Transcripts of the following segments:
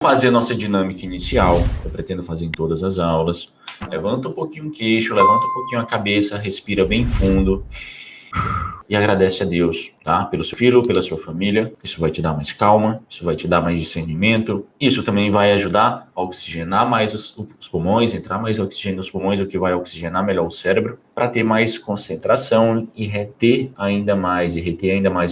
Fazer nossa dinâmica inicial, eu pretendo fazer em todas as aulas. Levanta um pouquinho o queixo, levanta um pouquinho a cabeça, respira bem fundo e agradece a Deus, tá? Pelo seu filho, pela sua família. Isso vai te dar mais calma, isso vai te dar mais discernimento. Isso também vai ajudar a oxigenar mais os pulmões, entrar mais oxigênio nos pulmões, o que vai oxigenar melhor o cérebro, para ter mais concentração e reter ainda mais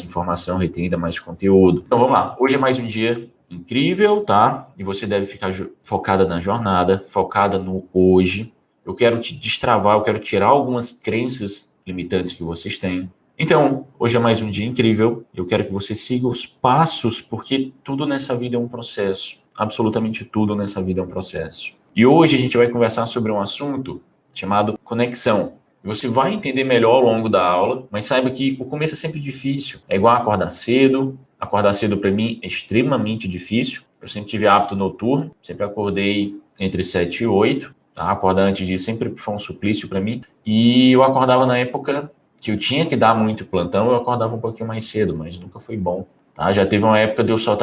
informação, reter ainda mais conteúdo. Então vamos lá, hoje é mais um dia incrível, tá? E você deve ficar focada na jornada, focada no hoje. Eu quero te destravar, eu quero tirar algumas crenças limitantes que vocês têm. Então, hoje é mais um dia incrível. Eu quero que você siga os passos, porque tudo nessa vida é um processo. Absolutamente tudo nessa vida é um processo. E hoje a gente vai conversar sobre um assunto chamado conexão. Você vai entender melhor ao longo da aula, mas saiba que o começo é sempre difícil. É igual acordar cedo. Acordar cedo para mim é extremamente difícil. Eu sempre tive hábito noturno, sempre acordei entre 7 e 8. Tá? Acordar antes disso sempre foi um suplício para mim. E eu acordava na época que eu tinha que dar muito plantão, eu acordava um pouquinho mais cedo, mas nunca foi bom. Tá? Já teve uma época de eu só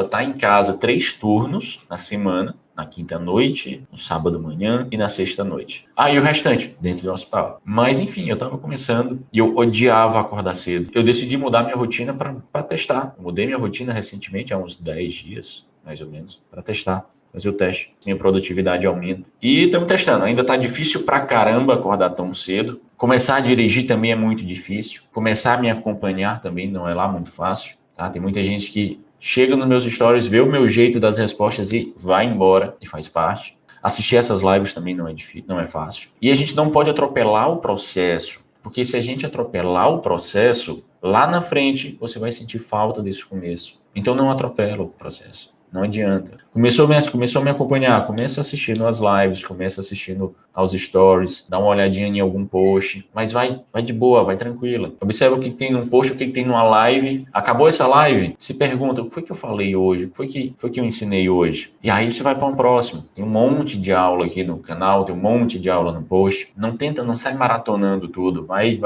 estar em casa 3 turnos na semana, na quinta noite, no sábado manhã e na sexta noite. E o restante, dentro do hospital. Mas enfim, eu estava começando e eu odiava acordar cedo. Eu decidi mudar minha rotina para testar. Eu mudei minha rotina recentemente, há uns 10 dias, mais ou menos, para testar. Fazer o teste, minha produtividade aumenta. E estamos testando, ainda está difícil pra caramba acordar tão cedo. Começar a dirigir também é muito difícil. Começar a me acompanhar também não é lá muito fácil. Tá? Tem muita gente que chega nos meus stories, vê o meu jeito das respostas e vai embora, e faz parte. Assistir essas lives também não é difícil, não é fácil. E a gente não pode atropelar o processo, porque se a gente atropelar o processo, lá na frente você vai sentir falta desse começo. Então não atropela o processo. Não adianta. Começou a me acompanhar, começa assistindo as lives, começa assistindo aos stories, dá uma olhadinha em algum post, mas vai de boa, vai tranquila. Observa o que tem num post, o que tem numa live. Acabou essa live, se pergunta, o que foi que eu falei hoje? O que foi que eu ensinei hoje? E aí você vai para um próximo. Tem um monte de aula aqui no canal, tem um monte de aula no post. Não sai maratonando tudo, vai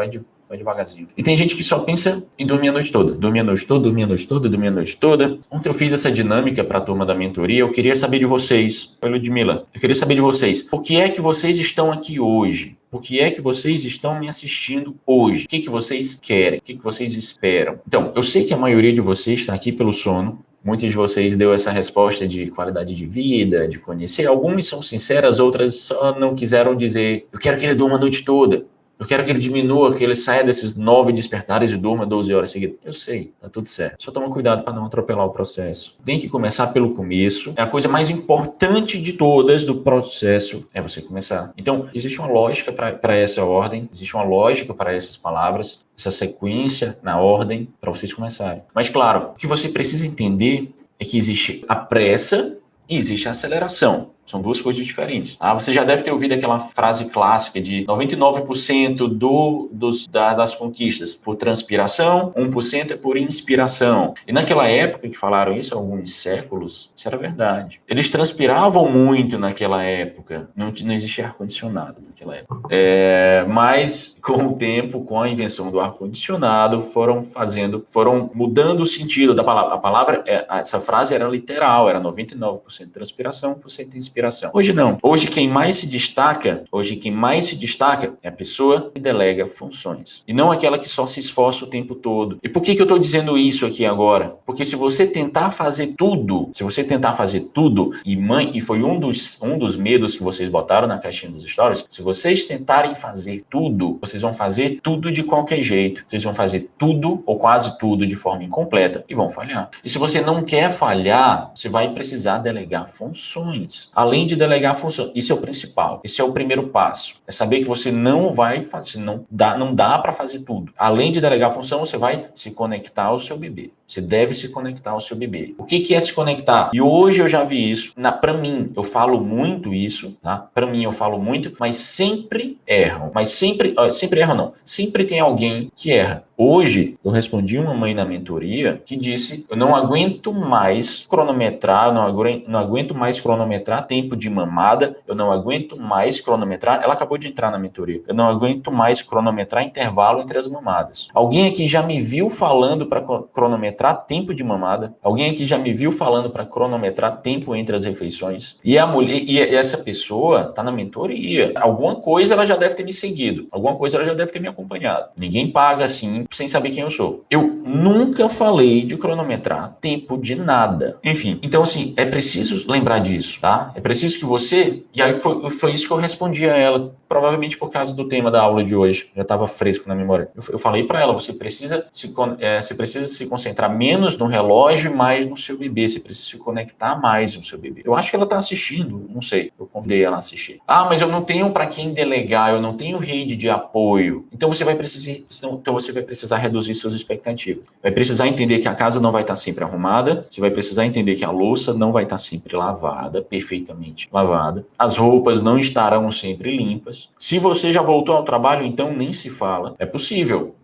devagarzinho. E tem gente que só pensa em dormir a noite toda. Dormir a noite toda, dormir a noite toda, dormir a noite toda. Ontem eu fiz essa dinâmica para a turma da mentoria. Eu queria saber de vocês. Oi, Ludmila. Eu queria saber de vocês. Por que é que vocês estão aqui hoje? Por que é que vocês estão me assistindo hoje? O que vocês querem? O que vocês esperam? Então, eu sei que a maioria de vocês está aqui pelo sono. Muitos de vocês deu essa resposta de qualidade de vida, de conhecer. Algumas são sinceras, outras só não quiseram dizer eu quero que ele durma a noite toda. Eu quero que ele diminua, que ele saia desses 9 despertares e durma 12 horas seguidas. Eu sei, tá tudo certo. Só toma cuidado para não atropelar o processo. Tem que começar pelo começo. É a coisa mais importante de todas do processo, é você começar. Então, existe uma lógica para essa ordem, existe uma lógica para essas palavras, essa sequência na ordem para vocês começarem. Mas, claro, o que você precisa entender é que existe a pressa e existe a aceleração. São duas coisas diferentes. Você já deve ter ouvido aquela frase clássica de 99% das conquistas por transpiração, 1% é por inspiração. E naquela época que falaram isso, há alguns séculos, isso era verdade. Eles transpiravam muito naquela época. Não existia ar-condicionado naquela época. Mas com o tempo, com a invenção do ar-condicionado, foram mudando o sentido da palavra. A palavra, essa frase era literal, era 99% transpiração, 1% inspiração. Hoje não. Hoje quem mais se destaca é a pessoa que delega funções. E não aquela que só se esforça o tempo todo. E por que eu estou dizendo isso aqui agora? Porque se você tentar fazer tudo, e foi um dos medos que vocês botaram na caixinha dos stories, se vocês tentarem fazer tudo, vocês vão fazer tudo de qualquer jeito. Vocês vão fazer tudo ou quase tudo de forma incompleta e vão falhar. E se você não quer falhar, você vai precisar delegar funções. Além de delegar funções, isso é o principal. Esse é o primeiro passo. É saber que você não vai fazer, não dá para fazer tudo. Além de delegar função, você vai se conectar ao seu bebê. Você deve se conectar ao seu bebê. O que é se conectar? E hoje eu já vi isso. Para mim, eu falo muito isso, tá? Para mim, eu falo muito, mas sempre erram. Mas sempre erram, não. Sempre tem alguém que erra. Hoje, eu respondi uma mãe na mentoria que disse, eu não aguento mais cronometrar, não aguento mais cronometrar tempo de mamada, eu não aguento mais cronometrar, ela acabou de entrar na mentoria, eu não aguento mais cronometrar intervalo entre as mamadas. Alguém aqui já me viu falando para cronometrar tempo de mamada? Alguém aqui já me viu falando para cronometrar tempo entre as refeições? E a mulher, e essa pessoa está na mentoria. Alguma coisa ela já deve ter me seguido, alguma coisa ela já deve ter me acompanhado. Ninguém paga assim sem saber quem eu sou. Eu nunca falei de cronometrar tempo de nada. Enfim, então assim, é preciso lembrar disso, tá? É preciso que você... E aí foi isso que eu respondi a ela, provavelmente por causa do tema da aula de hoje. Já estava fresco na memória. Eu falei para ela, você precisa se concentrar menos no relógio e mais no seu bebê. Você precisa se conectar mais no seu bebê. Eu acho que ela está assistindo, não sei. Eu convidei ela a assistir. Ah, mas eu não tenho para quem delegar, eu não tenho rede de apoio. Então você vai precisar reduzir suas expectativas. Vai precisar entender que a casa não vai estar sempre arrumada. Você vai precisar entender que a louça não vai estar sempre lavada, perfeitamente lavada. As roupas não estarão sempre limpas. Se você já voltou ao trabalho, então nem se fala. É possível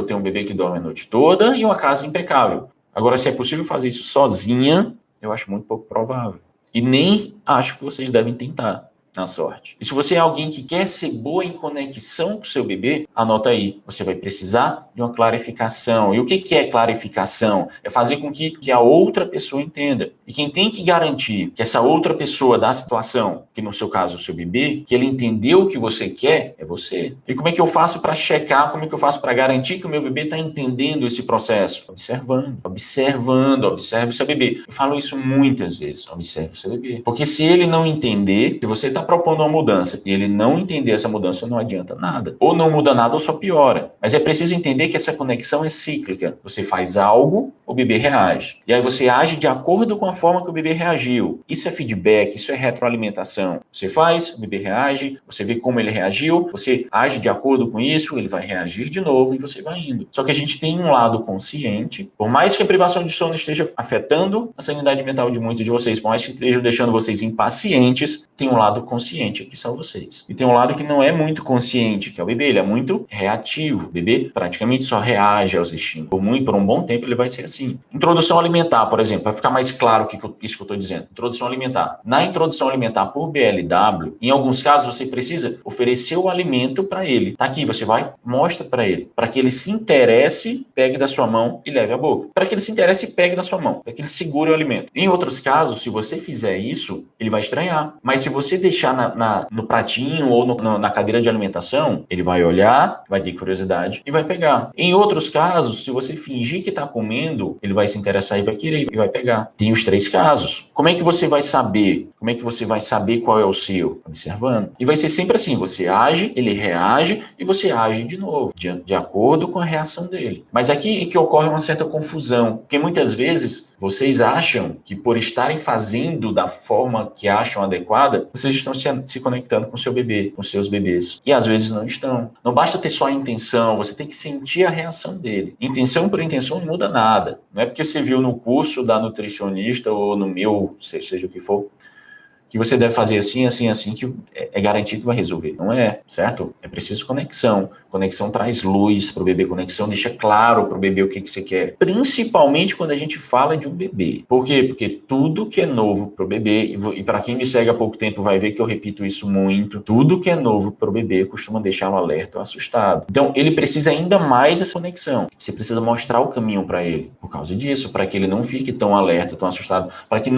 ter um bebê que dorme a noite toda e uma casa impecável. Agora, se é possível fazer isso sozinha, eu acho muito pouco provável. E nem acho que vocês devem tentar na sorte. E se você é alguém que quer ser boa em conexão com o seu bebê, anota aí, você vai precisar de uma clarificação. E o que é clarificação? É fazer com que a outra pessoa entenda. E quem tem que garantir que essa outra pessoa da situação, que no seu caso é o seu bebê, que ele entendeu o que você quer, é você. E como é que eu faço para checar, como é que eu faço para garantir que o meu bebê está entendendo esse processo? Observe o seu bebê. Eu falo isso muitas vezes, observe o seu bebê. Porque se ele não entender, se você está propondo uma mudança e ele não entender essa mudança, não adianta nada. Ou não muda nada ou só piora. Mas é preciso entender que essa conexão é cíclica. Você faz algo, o bebê reage. E aí você age de acordo com a forma que o bebê reagiu. Isso é feedback, isso é retroalimentação. Você faz, o bebê reage, você vê como ele reagiu, você age de acordo com isso, ele vai reagir de novo e você vai indo. Só que a gente tem um lado consciente, por mais que a privação de sono esteja afetando a sanidade mental de muitos de vocês, por mais que esteja deixando vocês impacientes, tem um lado consciente, que são vocês. E tem um lado que não é muito consciente, que é o bebê. Ele é muito reativo. O bebê praticamente só reage aos estímulos. Por um bom tempo ele vai ser assim. Introdução alimentar, por exemplo, para ficar mais claro isso que eu estou dizendo. Introdução alimentar. Na introdução alimentar por BLW, em alguns casos você precisa oferecer o alimento para ele. Tá aqui, você vai, mostra para ele. Para que ele se interesse, pegue da sua mão e leve à boca. Para que ele se interesse, pegue da sua mão. Para que ele segure o alimento. Em outros casos, se você fizer isso, ele vai estranhar. Mas se você deixar no pratinho ou na cadeira de alimentação, ele vai olhar, vai ter curiosidade e vai pegar. Em outros casos, se você fingir que está comendo, ele vai se interessar e vai querer e vai pegar. Tem os 3 casos. Como é que você vai saber? Como é que você vai saber qual é o seu? Observando. E vai ser sempre assim, você age, ele reage e você age de novo, de acordo com a reação dele. Mas aqui é que ocorre uma certa confusão, porque muitas vezes vocês acham que por estarem fazendo da forma que acham adequada, vocês estão se conectando com o seu bebê, com seus bebês. E às vezes não estão. Não basta ter só a intenção, você tem que sentir a reação dele. Intenção por intenção não muda nada. Não é porque você viu no curso da nutricionista ou no meu, seja o que for, que você deve fazer assim, assim, assim, que é garantido que vai resolver. Não é, certo? É preciso conexão. Conexão traz luz para o bebê, conexão deixa claro para o bebê o que você quer. Principalmente quando a gente fala de um bebê. Por quê? Porque tudo que é novo para o bebê, e para quem me segue há pouco tempo vai ver que eu repito isso muito, tudo que é novo para o bebê costuma deixá-lo alerta ou assustado. Então, ele precisa ainda mais dessa conexão. Você precisa mostrar o caminho para ele. Por causa disso, para que ele não fique tão alerta, tão assustado, para que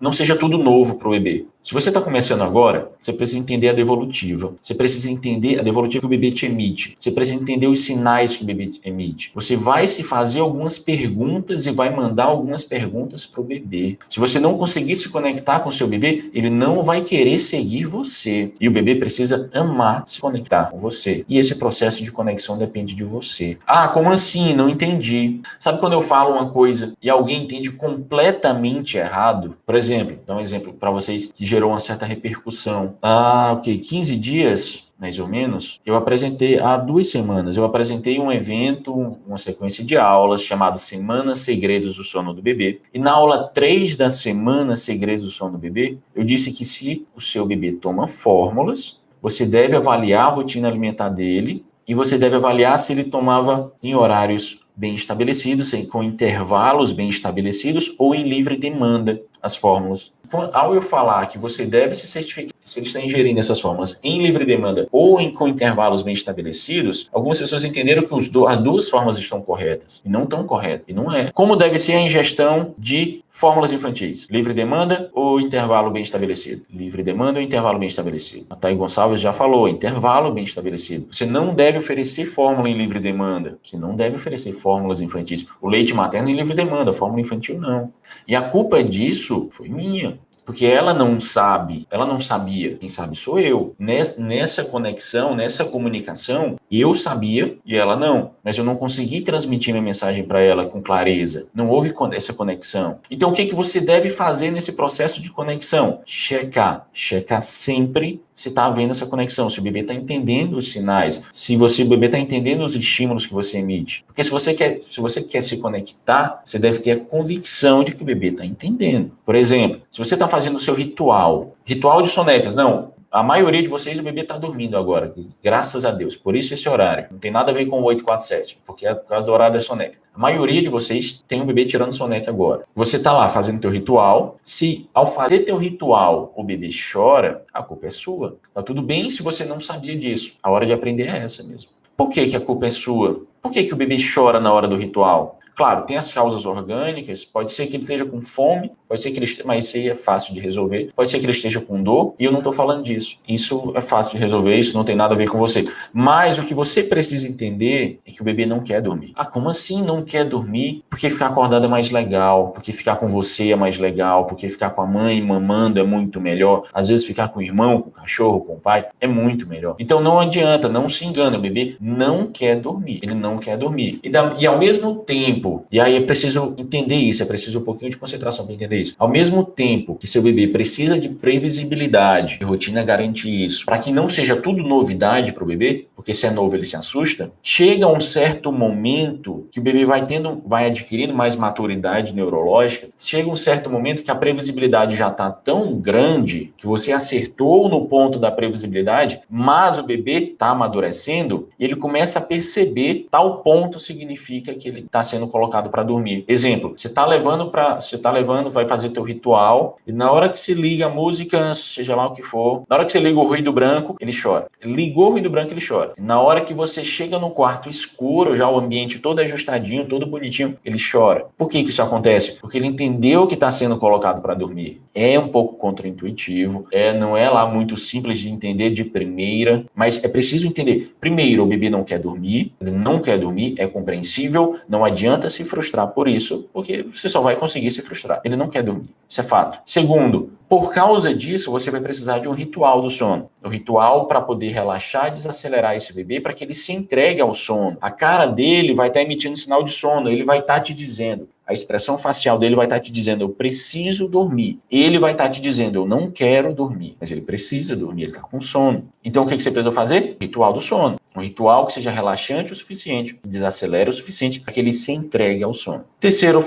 não seja tudo novo para o bebê. Se você está começando agora, você precisa entender a devolutiva. Você precisa entender a devolutiva que o bebê te emite. Você precisa entender os sinais que o bebê emite. Você vai se fazer algumas perguntas e vai mandar algumas perguntas para o bebê. Se você não conseguir se conectar com o seu bebê, ele não vai querer seguir você. E o bebê precisa amar se conectar com você. E esse processo de conexão depende de você. Ah, como assim? Não entendi. Sabe quando eu falo uma coisa e alguém entende completamente errado? Por exemplo, dá um exemplo para vocês que gerou uma certa repercussão. 15 dias, mais ou menos, há 2 semanas, eu apresentei um evento, uma sequência de aulas chamada Semana Segredos do Sono do Bebê. E na aula 3 da Semana Segredos do Sono do Bebê, eu disse que se o seu bebê toma fórmulas, você deve avaliar a rotina alimentar dele e você deve avaliar se ele tomava em horários bem estabelecidos, com intervalos bem estabelecidos ou em livre demanda as fórmulas. Ao eu falar que você deve se certificar se ele está ingerindo essas fórmulas em livre demanda ou com intervalos bem estabelecidos, algumas pessoas entenderam que as duas formas estão corretas e não estão corretas. E não é. Como deve ser a ingestão de fórmulas infantis? Livre demanda ou intervalo bem estabelecido? Livre demanda ou intervalo bem estabelecido? A Thay Gonçalves já falou, intervalo bem estabelecido. Você não deve oferecer fórmula em livre demanda. Você não deve oferecer fórmulas infantis. O leite materno em livre demanda, fórmula infantil não. E a culpa disso foi minha. Porque ela não sabia, quem sabe sou eu. Nessa conexão, nessa comunicação, eu sabia e ela não. Mas eu não consegui transmitir minha mensagem para ela com clareza. Não houve essa conexão. Então, o que você deve fazer nesse processo de conexão? Checar sempre se está havendo essa conexão, se o bebê está entendendo os sinais, se o bebê está entendendo os estímulos que você emite. Porque se você quer se conectar, você deve ter a convicção de que o bebê está entendendo. Por exemplo, se você está fazendo o seu ritual de sonecas, não, a maioria de vocês, o bebê está dormindo agora, graças a Deus, por isso esse horário. Não tem nada a ver com o 847, porque é por causa do horário da soneca. A maioria de vocês tem um bebê tirando soneca agora. Você está lá fazendo teu ritual. Se ao fazer teu ritual o bebê chora, a culpa é sua. Tá tudo bem se você não sabia disso. A hora de aprender é essa mesmo. Por que a culpa é sua? Por que o bebê chora na hora do ritual? Claro, tem as causas orgânicas, pode ser que ele esteja com fome, pode ser que ele esteja, mas isso aí é fácil de resolver, pode ser que ele esteja com dor, e eu não estou falando disso. Isso é fácil de resolver, isso não tem nada a ver com você. Mas o que você precisa entender é que o bebê não quer dormir. Ah, como assim não quer dormir? Porque ficar acordado é mais legal, porque ficar com você é mais legal, porque ficar com a mãe mamando é muito melhor, às vezes ficar com o irmão, com o cachorro, com o pai, é muito melhor. Então não adianta, não se engana, o bebê não quer dormir, ele não quer dormir. E ao mesmo tempo, e aí é preciso entender isso, é preciso um pouquinho de concentração para entender isso. Ao mesmo tempo que seu bebê precisa de previsibilidade, e rotina garante isso, para que não seja tudo novidade para o bebê, porque se é novo ele se assusta, chega um certo momento que o bebê vai adquirindo mais maturidade neurológica, chega um certo momento que a previsibilidade já está tão grande que você acertou no ponto da previsibilidade, mas o bebê está amadurecendo e ele começa a perceber tal ponto significa que ele está sendo colocado para dormir. Exemplo, você está levando, vai fazer teu ritual e na hora que se liga a música, seja lá o que for, na hora que você liga o ruído branco, ele chora. Ligou o ruído branco, ele chora. Na hora que você chega no quarto escuro, já o ambiente todo ajustadinho, todo bonitinho, ele chora. Por que isso acontece? Porque ele entendeu que está sendo colocado para dormir. É um pouco contraintuitivo, não é lá muito simples de entender de primeira, mas é preciso entender. Primeiro, o bebê não quer dormir, ele não quer dormir, é compreensível, não adianta se frustrar por isso, porque você só vai conseguir se frustrar. Ele não quer dormir. Isso é fato. Segundo, por causa disso, você vai precisar de um ritual do sono. O ritual para poder relaxar e desacelerar esse bebê para que ele se entregue ao sono. A cara dele vai estar emitindo sinal de sono, ele vai estar te dizendo. A expressão facial dele vai estar te dizendo, eu preciso dormir. Ele vai estar te dizendo, eu não quero dormir. Mas ele precisa dormir, ele está com sono. Então, o que você precisa fazer? Ritual do sono. Um ritual que seja relaxante o suficiente, desacelere o suficiente para que ele se entregue ao sono. Terceiro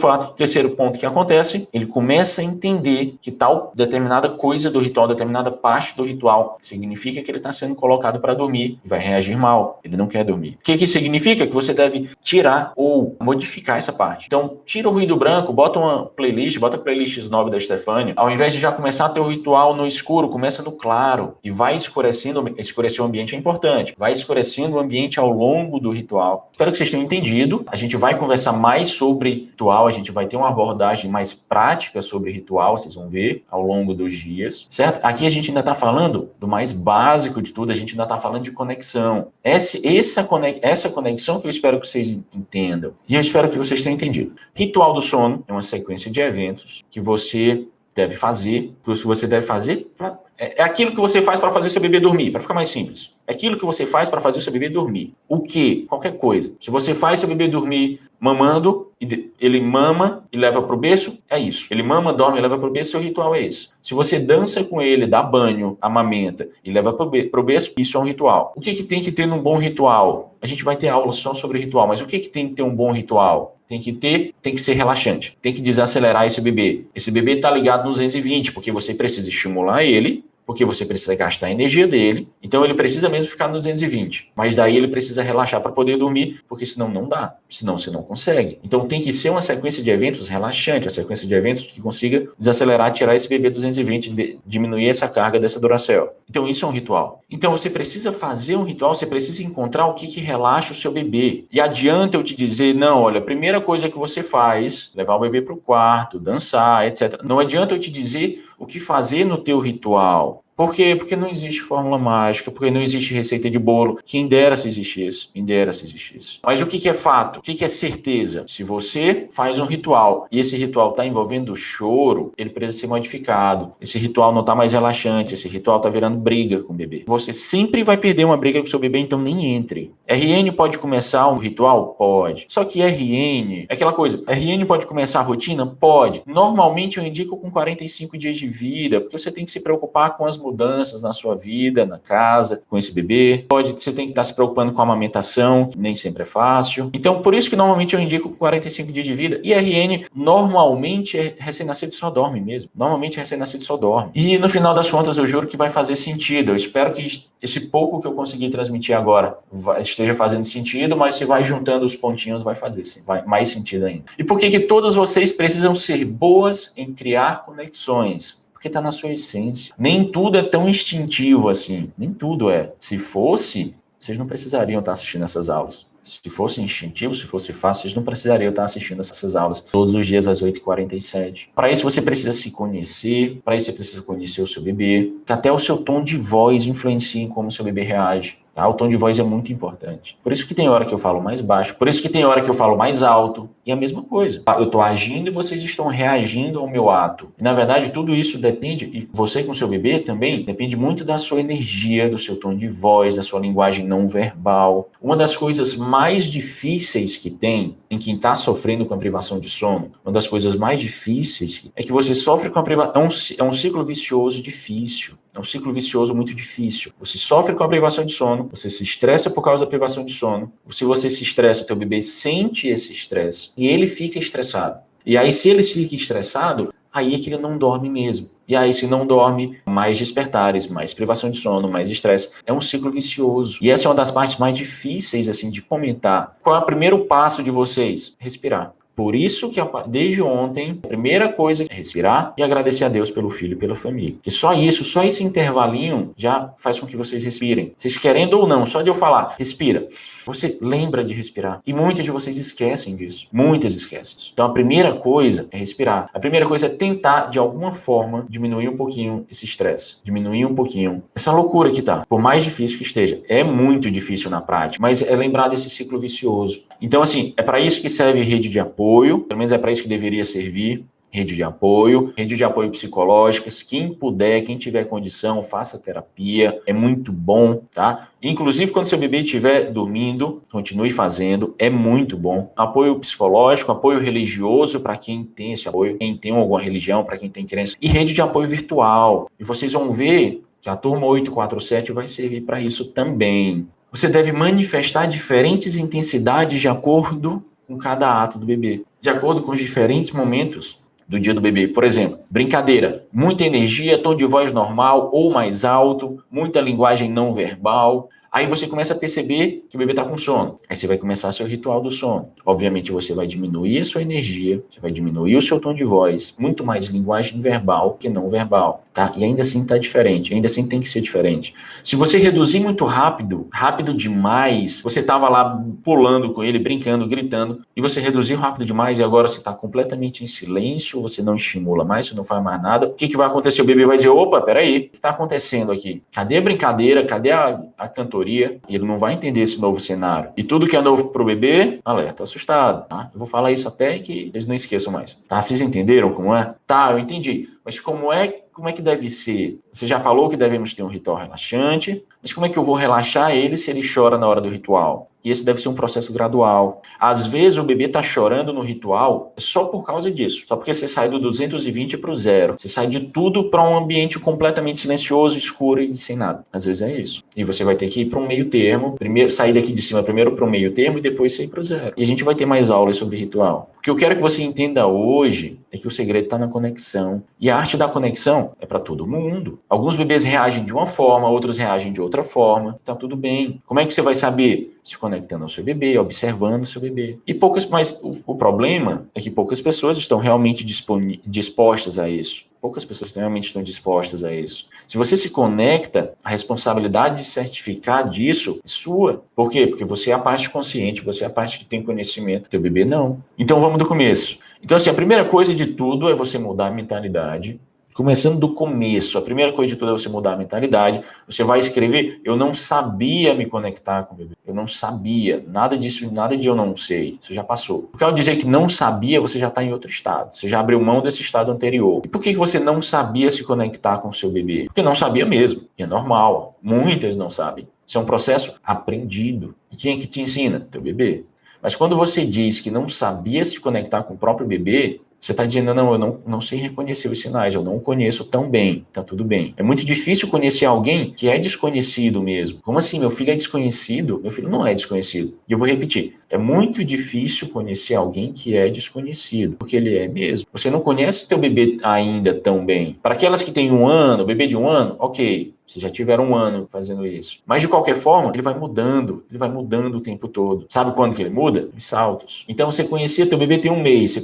ponto que acontece, ele começa a entender que tal determinada coisa do ritual, determinada parte do ritual, significa que ele está sendo colocado para dormir e vai reagir mal. Ele não quer dormir. O que significa? Que você deve tirar ou modificar essa parte. Então, tira o ruído branco, bota a playlist Snob da Stefania. Ao invés de já começar a ter o ritual no escuro, começa no claro e vai escurecer o ambiente é importante. Vai escurecendo o ambiente ao longo do ritual. Espero que vocês tenham entendido. A gente vai conversar mais sobre ritual, a gente vai ter uma abordagem mais prática sobre ritual, vocês vão ver ao longo dos dias, certo? Aqui a gente ainda está falando do mais básico de tudo, a gente ainda está falando de conexão. Essa conexão que eu espero que vocês entendam. E eu espero que vocês tenham entendido. Ritual do sono é uma sequência de eventos que você deve fazer, é aquilo que você faz para fazer seu bebê dormir, para ficar mais simples. É aquilo que você faz para fazer seu bebê dormir. O quê? Qualquer coisa. Se você faz seu bebê dormir mamando, ele mama e leva para o berço, é isso. Ele mama, dorme e leva para o berço, seu ritual é esse. Se você dança com ele, dá banho, amamenta e leva para o berço, isso é um ritual. O que tem que ter num bom ritual? A gente vai ter aula só sobre ritual, mas o que tem que ter um bom ritual? Tem que ser relaxante, tem que desacelerar esse bebê. Esse bebê está ligado no 220, porque você precisa estimular ele porque você precisa gastar a energia dele, então ele precisa mesmo ficar no 220, mas daí ele precisa relaxar para poder dormir, porque senão não dá, senão você não consegue. Então tem que ser uma sequência de eventos relaxante, uma sequência de eventos que consiga desacelerar, tirar esse bebê 220, diminuir essa carga dessa Duracell. Então isso é um ritual. Então você precisa fazer um ritual, você precisa encontrar o que relaxa o seu bebê. E adianta eu te dizer, não, olha, a primeira coisa que você faz, levar o bebê para o quarto, dançar, etc. Não adianta eu te dizer o que fazer no teu ritual. Por quê? Porque não existe fórmula mágica, porque não existe receita de bolo. Quem dera se existisse, quem dera se existisse. Mas o que é fato? O que é certeza? Se você faz um ritual e esse ritual está envolvendo choro, ele precisa ser modificado. Esse ritual não está mais relaxante, esse ritual está virando briga com o bebê. Você sempre vai perder uma briga com o seu bebê, então nem entre. RN pode começar um ritual? Pode. Só que RN, é aquela coisa, RN pode começar a rotina? Pode. Normalmente eu indico com 45 dias de vida, porque você tem que se preocupar com as mudanças na sua vida, na casa, com esse bebê. Você tem que estar se preocupando com a amamentação, que nem sempre é fácil. Então, por isso que normalmente eu indico 45 dias de vida. E RN, normalmente, recém-nascido só dorme mesmo. Normalmente, recém-nascido só dorme. E, no final das contas, eu juro que vai fazer sentido. Eu espero que esse pouco que eu consegui transmitir agora esteja fazendo sentido, mas se vai juntando os pontinhos, vai fazer mais sentido ainda. E por que todas vocês precisam ser boas em criar conexões? Porque está na sua essência. Nem tudo é tão instintivo assim. Nem tudo é. Se fosse, vocês não precisariam estar assistindo essas aulas. Se fosse instintivo, se fosse fácil, vocês não precisariam estar assistindo essas aulas todos os dias às 8h47. Para isso, você precisa se conhecer. Para isso, você precisa conhecer o seu bebê. Que até o seu tom de voz influencia em como o seu bebê reage. Tá? O tom de voz é muito importante. Por isso que tem hora que eu falo mais baixo, por isso que tem hora que eu falo mais alto. E a mesma coisa. Eu estou agindo e vocês estão reagindo ao meu ato. E, na verdade, tudo isso depende, e você com o seu bebê também, depende muito da sua energia, do seu tom de voz, da sua linguagem não verbal. Uma das coisas mais difíceis que tem em quem está sofrendo com a privação de sono, uma das coisas mais difíceis é que você sofre com a privação. É um ciclo vicioso difícil. É um ciclo vicioso muito difícil. Você sofre com a privação de sono, você se estressa por causa da privação de sono. Se você se estressa, teu bebê sente esse estresse e ele fica estressado. E aí, se ele fica estressado, aí é que ele não dorme mesmo. E aí, se não dorme, mais despertares, mais privação de sono, mais estresse. É um ciclo vicioso. E essa é uma das partes mais difíceis, assim, de comentar. Qual é o primeiro passo de vocês? Respirar. Por isso que desde ontem, a primeira coisa é respirar e agradecer a Deus pelo filho e pela família. Que só isso, só esse intervalinho já faz com que vocês respirem. Vocês querendo ou não, só de eu falar, respira. Você lembra de respirar. E muitas de vocês esquecem disso. Muitas esquecem isso. Então a primeira coisa é respirar. A primeira coisa é tentar, de alguma forma, diminuir um pouquinho esse estresse. Diminuir um pouquinho essa loucura que tá. Por mais difícil que esteja. É muito difícil na prática, mas é lembrar desse ciclo vicioso. Então, assim, é para isso que serve rede de apoio, pelo menos é para isso que deveria servir. Rede de apoio psicológicas, quem puder, quem tiver condição, faça terapia, é muito bom, tá? Inclusive, quando seu bebê estiver dormindo, continue fazendo, é muito bom. Apoio psicológico, apoio religioso para quem tem esse apoio, quem tem alguma religião, para quem tem crença, e rede de apoio virtual. E vocês vão ver que a turma 847 vai servir para isso também. Você deve manifestar diferentes intensidades de acordo com cada ato do bebê, de acordo com os diferentes momentos do dia do bebê. Por exemplo, brincadeira, muita energia, tom de voz normal ou mais alto, muita linguagem não verbal. Aí você começa a perceber que o bebê está com sono. Aí você vai começar seu ritual do sono. Obviamente você vai diminuir a sua energia, você vai diminuir o seu tom de voz, muito mais linguagem verbal que não verbal, tá? E ainda assim está diferente, ainda assim tem que ser diferente. Se você reduzir muito rápido, rápido demais, você estava lá pulando com ele, brincando, gritando, e você reduziu rápido demais e agora você está completamente em silêncio, você não estimula mais, você não faz mais nada, o que vai acontecer? O bebê vai dizer, opa, peraí, o que está acontecendo aqui? Cadê a brincadeira? Cadê a cantoria? E ele não vai entender esse novo cenário. E tudo que é novo pro bebê, alerta, assustado, tá? Eu vou falar isso até que eles não esqueçam mais, tá? Vocês entenderam como é? Tá, eu entendi. Mas como é que deve ser? Você já falou que devemos ter um ritual relaxante, mas como é que eu vou relaxar ele se ele chora na hora do ritual? E esse deve ser um processo gradual. Às vezes o bebê está chorando no ritual só por causa disso. Só porque você sai do 220 para o 0. Você sai de tudo para um ambiente completamente silencioso, escuro e sem nada. Às vezes é isso. E você vai ter que ir para um meio termo. Primeiro, sair daqui de cima primeiro para o meio termo e depois sair para o 0. E a gente vai ter mais aulas sobre ritual. O que eu quero que você entenda hoje é que o segredo está na conexão. E a arte da conexão é para todo mundo. Alguns bebês reagem de uma forma, outros reagem de outra forma. Tá tudo bem. Como é que você vai saber? Se conectando ao seu bebê, observando o seu bebê. Mas o problema é que poucas pessoas estão realmente dispostas a isso. Poucas pessoas realmente estão dispostas a isso. Se você se conecta, a responsabilidade de certificar disso é sua. Por quê? Porque você é a parte consciente, você é a parte que tem conhecimento. Teu bebê não. Então vamos do começo. Então assim, a primeira coisa de tudo é você mudar a mentalidade. Começando do começo, a primeira coisa de tudo é você mudar a mentalidade. Você vai escrever, eu não sabia me conectar com o bebê. Eu não sabia. Nada disso, nada de eu não sei. Isso já passou. Porque ao dizer que não sabia, você já está em outro estado. Você já abriu mão desse estado anterior. E por que você não sabia se conectar com o seu bebê? Porque não sabia mesmo. E é normal. Muitas não sabem. Isso é um processo aprendido. E quem é que te ensina? Teu bebê. Mas quando você diz que não sabia se conectar com o próprio bebê, você está dizendo, não, eu não sei reconhecer os sinais, eu não conheço tão bem, tá tudo bem. É muito difícil conhecer alguém que é desconhecido mesmo. Como assim, meu filho é desconhecido? Meu filho não é desconhecido. E eu vou repetir, é muito difícil conhecer alguém que é desconhecido, porque ele é mesmo. Você não conhece teu bebê ainda tão bem. Para aquelas que têm 1 ano, bebê de 1 ano, ok. Vocês já tiveram 1 ano fazendo isso. Mas, de qualquer forma, ele vai mudando o tempo todo. Sabe quando que ele muda? Em saltos. Então, você conhecia teu bebê tem 1 mês, você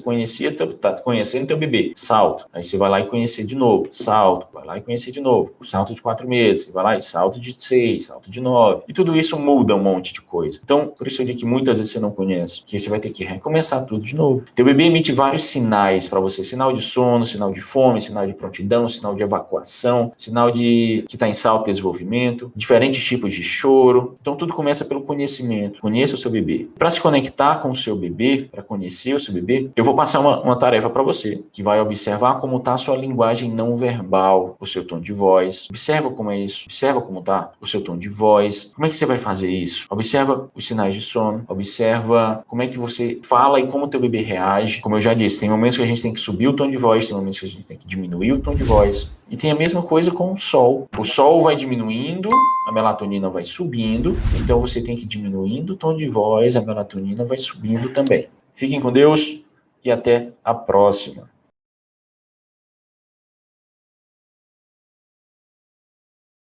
tá conhecendo teu bebê, salto. Aí você vai lá e conhecer de novo, salto. Vai lá e conhecer de novo. Salto de 4 meses, você vai lá e salto de 6, salto de 9. E tudo isso muda um monte de coisa. Então, por isso eu digo que muitas vezes você não conhece, que você vai ter que recomeçar tudo de novo. Teu bebê emite vários sinais para você. Sinal de sono, sinal de fome, sinal de prontidão, sinal de evacuação, sinal de que está em salto de desenvolvimento, diferentes tipos de choro. Então tudo começa pelo conhecimento. Conheça o seu bebê. Para se conectar com o seu bebê, para conhecer o seu bebê, eu vou passar uma tarefa para você, que vai observar como está a sua linguagem não verbal, o seu tom de voz. Observa como é isso. Observa como está o seu tom de voz. Como é que você vai fazer isso? Observa os sinais de sono. Observa como é que você fala e como o teu bebê reage. Como eu já disse, tem momentos que a gente tem que subir o tom de voz, tem momentos que a gente tem que diminuir o tom de voz. E tem a mesma coisa com o sol. O sol vai diminuindo, a melatonina vai subindo, então você tem que ir diminuindo o tom de voz, a melatonina vai subindo também. Fiquem com Deus e até a próxima.